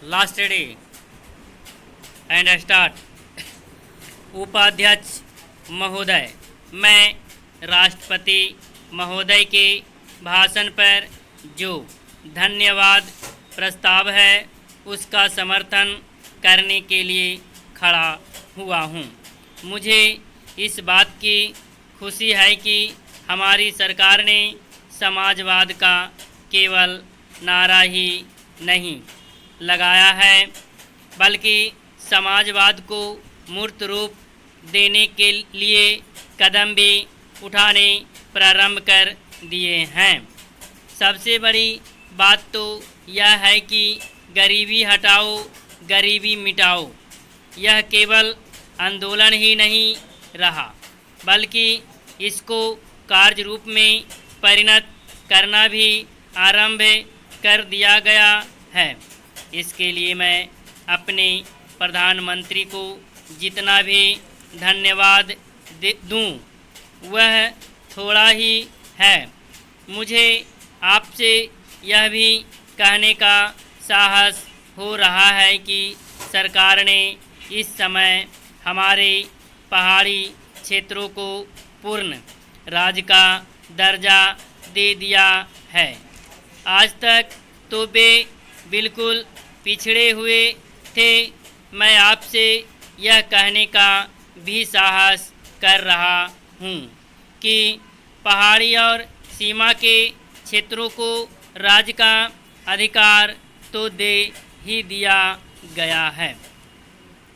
Last day and start. उपाध्यक्ष महोदय, मैं राष्ट्रपति महोदय के भाषण पर जो धन्यवाद प्रस्ताव है उसका समर्थन करने के लिए खड़ा हुआ हूँ। मुझे इस बात की खुशी है कि हमारी सरकार ने समाजवाद का केवल नारा ही नहीं लगाया है बल्कि समाजवाद को मूर्त रूप देने के लिए कदम भी उठाने प्रारंभ कर दिए हैं। सबसे बड़ी बात तो यह है कि गरीबी हटाओ गरीबी मिटाओ यह केवल आंदोलन ही नहीं रहा बल्कि इसको कार्य रूप में परिणत करना भी आरंभ कर दिया गया है। इसके लिए मैं अपने प्रधानमंत्री को जितना भी धन्यवाद दूं वह थोड़ा ही है। मुझे आपसे यह भी कहने का साहस हो रहा है कि सरकार ने इस समय हमारे पहाड़ी क्षेत्रों को पूर्ण राज्य का दर्जा दे दिया है। आज तक तो वे बिल्कुल पिछड़े हुए थे। मैं आपसे यह कहने का भी साहस कर रहा हूँ कि पहाड़ी और सीमा के क्षेत्रों को राज्य का अधिकार तो दे ही दिया गया है,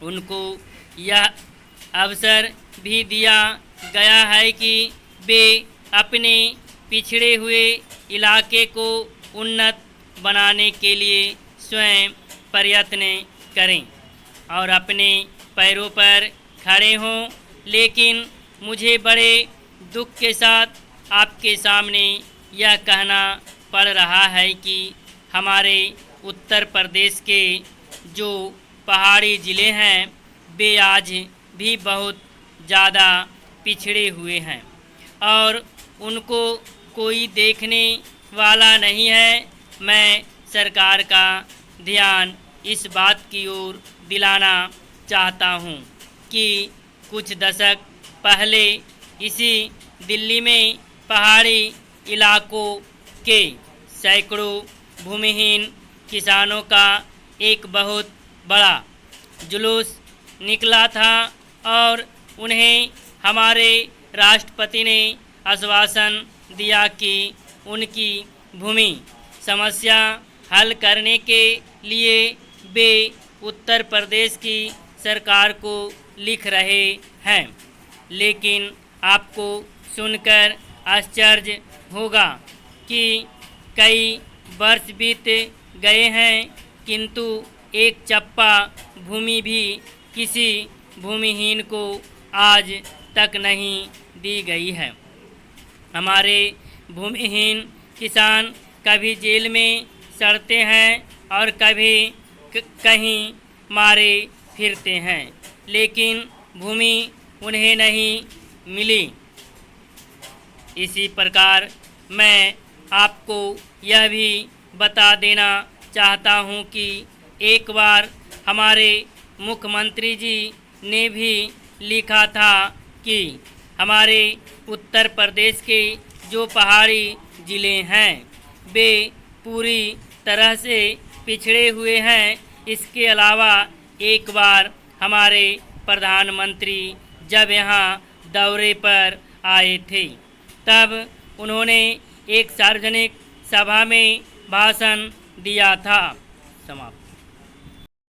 उनको यह अवसर भी दिया गया है कि वे अपने पिछड़े हुए इलाके को उन्नत बनाने के लिए स्वयं प्रयत्न करें और अपने पैरों पर खड़े हों। लेकिन मुझे बड़े दुख के साथ आपके सामने यह कहना पड़ रहा है कि हमारे उत्तर प्रदेश के जो पहाड़ी ज़िले हैं वे आज भी बहुत ज़्यादा पिछड़े हुए हैं और उनको कोई देखने वाला नहीं है। मैं सरकार का ध्यान इस बात की ओर दिलाना चाहता हूँ कि कुछ दशक पहले इसी दिल्ली में पहाड़ी इलाकों के सैकड़ों भूमिहीन किसानों का एक बहुत बड़ा जुलूस निकला था और उन्हें हमारे राष्ट्रपति ने आश्वासन दिया कि उनकी भूमि समस्या हल करने के लिए वे उत्तर प्रदेश की सरकार को लिख रहे हैं। लेकिन आपको सुनकर आश्चर्य होगा कि कई वर्ष बीत गए हैं किंतु एक चप्पा भूमि भी किसी भूमिहीन को आज तक नहीं दी गई है। हमारे भूमिहीन किसान कभी जेल में सड़ते हैं और कभी कहीं मारे फिरते हैं, लेकिन भूमि उन्हें नहीं मिली। इसी प्रकार मैं आपको यह भी बता देना चाहता हूँ कि एक बार हमारे मुख्यमंत्री जी ने भी लिखा था कि हमारे उत्तर प्रदेश के जो पहाड़ी ज़िले हैं वे पूरी तरह से पिछड़े हुए हैं। इसके अलावा एक बार हमारे प्रधानमंत्री जब यहाँ दौरे पर आए थे तब उन्होंने एक सार्वजनिक सभा में भाषण दिया था। समाप्त।